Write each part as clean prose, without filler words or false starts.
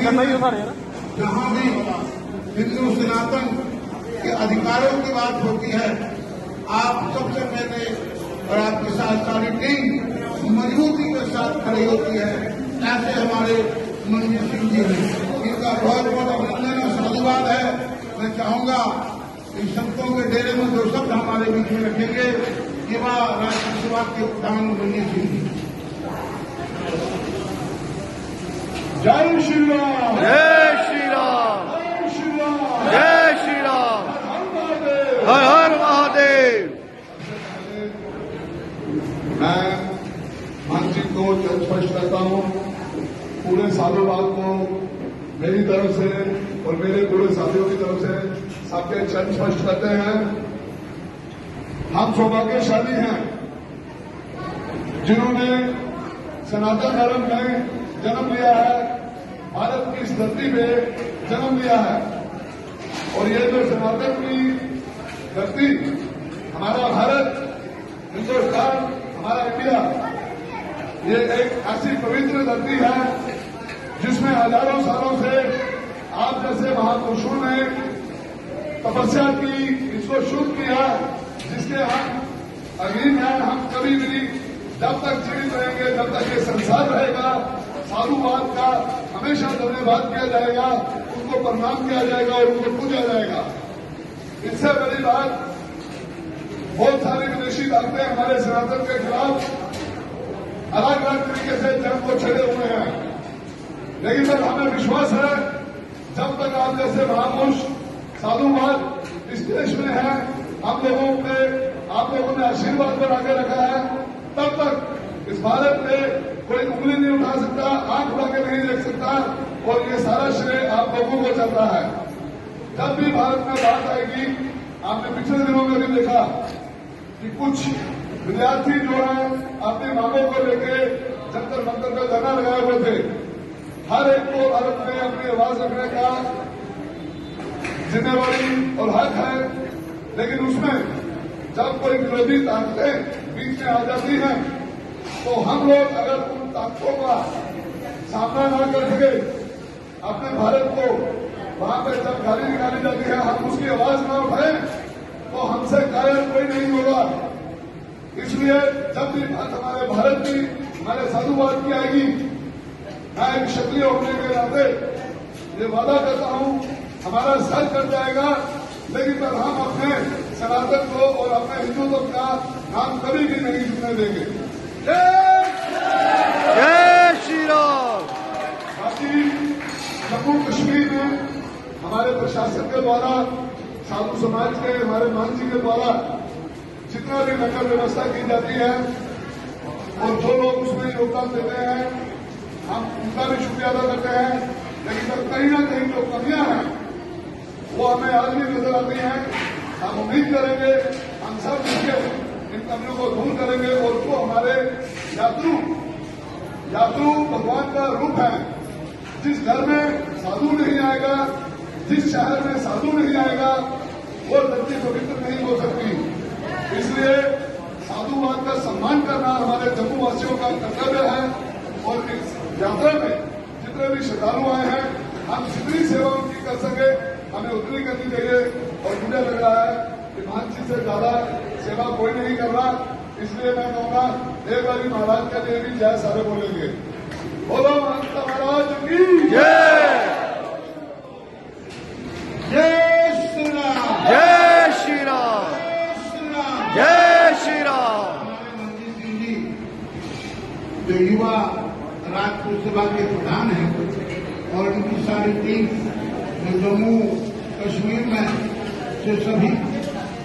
कश्मीर में जहाँ भी हिंदू सनातन के अधिकारों की बात होती है, आप सबसे पहले और आपके साथ सारी टीम मजबूती के साथ खड़ी होती है। ऐसे हमारे मंजीत सिंह जी हैं, इनका बहुत बहुत अभिनंदन और साधुवाद है। मैं चाहूंगा इन संतों के डेरे में दो शब्द हमारे बीच में रखेंगे। युवा राज्यसभा के प्रधान मंजीत सिंह जी। जय श्री राम, जय श्री राम, जय श्री राम, जय श्री राम, हर हर महादेव। मैं मान जी को स्पष्ट करता हूँ, पूरे साधुवाद को मेरी तरफ से और मेरे पूरे साथियों की तरफ से सबके चरण स्पष्ट करते हैं। हम सौभाग्यशाली हैं जिन्होंने सनातन धर्म में जन्म लिया है, भारत की इस धरती पे जन्म लिया है। और ये जो सनातन की धरती, हमारा भारत, हिंदुस्तान, हमारा इंडिया, ये एक ऐसी पवित्र धरती है जिसमें हजारों सालों से आप जैसे महापुरुषों ने तपस्या की, इसको शुद्ध किया, जिसके हम अधीन हैं। हम कभी भी जब तक जीवित रहेंगे, जब तक ये संसार रहेगा, साधुवाद का हमेशा धन्यवाद किया जाएगा, उनको प्रणाम किया जाएगा और उनको पूजा जाएगा। इससे बड़ी बात, बहुत सारी विदेशी ताकतें हमारे सनातन के खिलाफ अलग अलग तरीके से जंग को छड़े हुए हैं, लेकिन सर हमें विश्वास है जब तक आप जैसे महापुरुष साधुवाद इस देश में है, आप लोगों ने आशीर्वाद बना रखा है, तब तक इस भारत में कोई उंगली नहीं उठा सकता, आंख उठा के नहीं देख सकता। और ये सारा श्रेय आप लोगों को चल रहा है। जब भी भारत में बात आएगी, आपने पिछले दिनों में भी देखा कि कुछ विद्यार्थी जो है अपनी मांगों को लेके जंतर मंतर का धरना लगाए हुए थे। हर एक को भारत में अपनी आवाज रखने का जिम्मेवारी और हक है, लेकिन उसमें जब कोई विरोधी ताकतें बीच में आ जाती हैं, तो हम लोग अगर उन ताकतों का सामना न कर सके, अपने भारत को वहां पर जब गाली निकाली जाती है, हम उसकी आवाज न उठाएं, तो हमसे कायर कोई नहीं होगा। इसलिए जब भी बात हमारे भारत की, हमारे साधुवाद की आएगी, मैं एक क्षत्रिय होने के नाते ये वादा करता हूं, हमारा सर कट जाएगा, लेकिन तब हम अपने सनातन को और अपने हिंदुत्व का नाम कभी भी नहीं झुकने देंगे। जय श्री राम। बाकी जम्मू कश्मीर में हमारे प्रशासन के द्वारा, साधु समाज के, हमारे मान जी के द्वारा जितना भी नगर व्यवस्था की जाती है और जो लोग उसमें योगदान देते हैं, हम उनका भी शुक्रिया अदा करते हैं। लेकिन जब कहीं ना कहीं जो कमियां हैं वो हमें आज भी नजर आती हैं। हम उम्मीद करेंगे हम सब मिलकर इन कमियों को दूर करेंगे और जो हमारे यात्रु भगवान का रूप है, जिस घर में साधु नहीं आएगा, जिस शहर में साधु नहीं आएगा, वो धरती पवित्र नहीं हो सकती। इसलिए साधुवाद का सम्मान करना हमारे जम्मू वासियों का कर्तव्य है। और इस यात्रा में जितने भी श्रद्धालु आए हैं, हम जितनी सेवा उनकी कर सके हमें उतनी करनी चाहिए। और मुझे लग रहा है कि महाराज से ज्यादा सेवा कोई नहीं कर रहा, इसलिए मैं कहूंगा एक बार महाराज के लिए भी जय सारे बोलेंगे। बोलो महंत महाराज की जय। जय श्री राम, जय श्री राम, जय श्री राम। हमारे मंजीत सिंह जी जो युवा राज्यसभा के प्रधान हैं और इनकी सारी टीम जो जम्मू कश्मीर में से सभी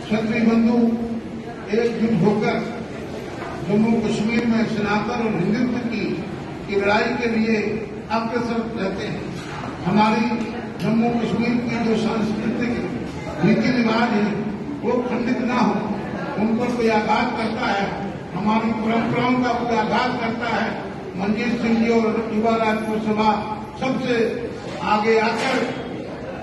क्षत्रिय बंधु एकजुट होकर जम्मू कश्मीर में सनातन और हिंदुत्व की लड़ाई के लिए अग्रसर रहते हैं। हमारी जम्मू कश्मीर की जो सांस्कृतिक रीति रिवाज है वो खंडित ना हो, उन पर कोई आघात करता है, हमारी परंपराओं का कोई आघात करता है, मंजीत सिंह जी और युवा राज्यसभा सबसे आगे आकर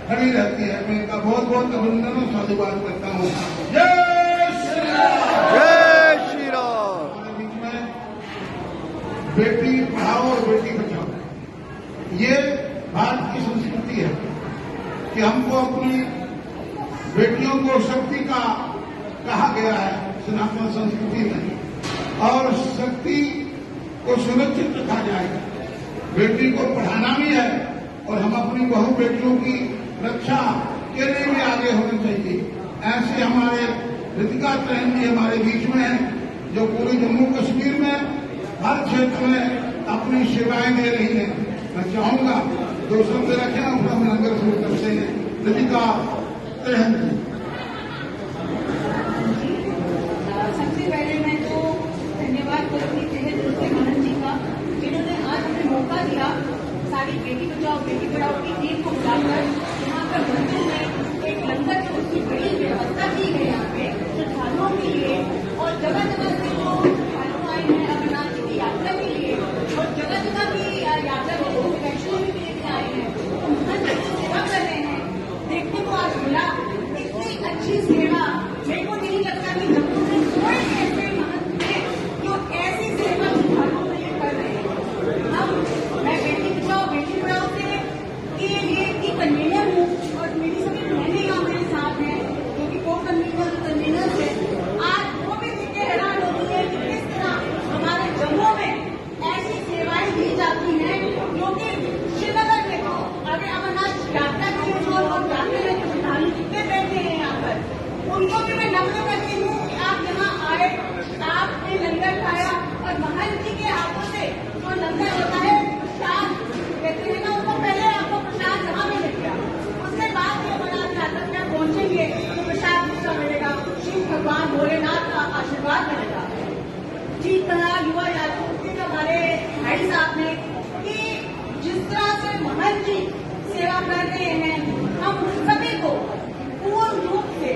खड़ी रहती है। मैं इनका बहुत बहुत अभिनंदन और साधुवाद करता हूँ। जय श्री राम, जय श्री राम। हमारे बीच में बेटी पढ़ाओ और बेटी बचाओ, ये भारत की संस्कृति है कि हमको अपनी बेटियों को शक्ति का कहा गया है सनातन संस्कृति में, और शक्ति को सुरक्षित रखा जाएगा। बेटी को पढ़ाना भी है और हम अपनी बहू बेटियों की रक्षा के लिए भी आगे होने चाहिए। ऐसे हमारे ऋतिका ट्रेन भी हमारे बीच में है, जो पूरी जम्मू कश्मीर में हर क्षेत्र में अपनी सेवाएं दे रही है। मैं चाहूंगा 2 शब्द रखें और हम लंगर शुरू करते हैं। ऋतिका ट्रेन जी। सबसे पहले मैं तो धन्यवाद करूंगी तहे दिल से मनन जी का, जिन्होंने आज हमें मौका दिया सारी बेटी बचाओ बेटी पढ़ाओ की टीम को बुलाकर यहाँ पर मंदिर में एक लंगर की उसकी बड़ी व्यवस्था की है यहाँ पे श्रद्धालुओं के लिए, और जगह जगह से जो श्रद्धालु आए हैं अमरनाथ जी की यात्रा के लिए, और जगह जगह की यात्रा के लिए वैष्णो देवी के लिए आए हैं, उनकी सेवा कर रहे हैं। देखने को आज मिला इतनी अच्छी सेवा। मेरे को नहीं लगता कि जम्मू में कोई ऐसे महंत थे जो ऐसी सेवा श्रद्धालुओं के लिए कर रहे हैं। हम मैं बेटी बचाओ बेटी पढ़ाओ के लिए की कन्वीनर हूँ, और मेरी सभी बहनें यहाँ मेरे साथ हैं जो कि को कन्वीनर है। आज वो भी देख के हैरान होती है कि किस तरह हमारे जम्मू में ऐसी सेवाएं दी जाती हैं, जो कि श्रीनगर में अगर अमरनाथ यात्रा के लिए जो लोग जाते हैं, जो श्रद्धालु जितने बैठे हैं यहाँ पर, उनको भी मैं नम्र करती हूँ कि आप यहाँ आए, आपने लंगर खाया, और महंत जी के हाथों से जो लंगर होता है प्रसाद कहते हैं ना, उसको पहले आपको प्रसाद जहाँ भी मिल गया, उसके बाद ये अमरनाथ यात्रा में पहुंचेंगे तो प्रसाद दूसरा मिलेगा, शिव भगवान भोलेनाथ का आशीर्वाद मिलेगा। ठीक कहा युवा यात्री हमारे भाई साहब ने कि जिस तरह से महंत जी सेवा कर रहे हैं, हम सभी को पूर्ण रूप से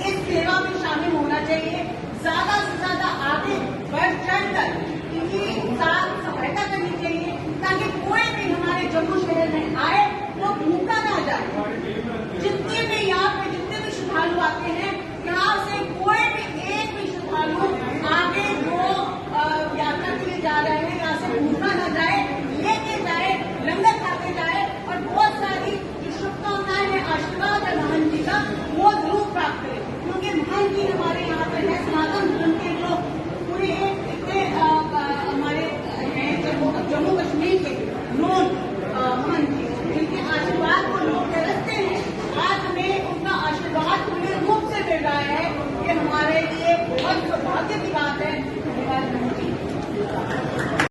इस सेवा में शामिल होना चाहिए। ज्यादा से ज्यादा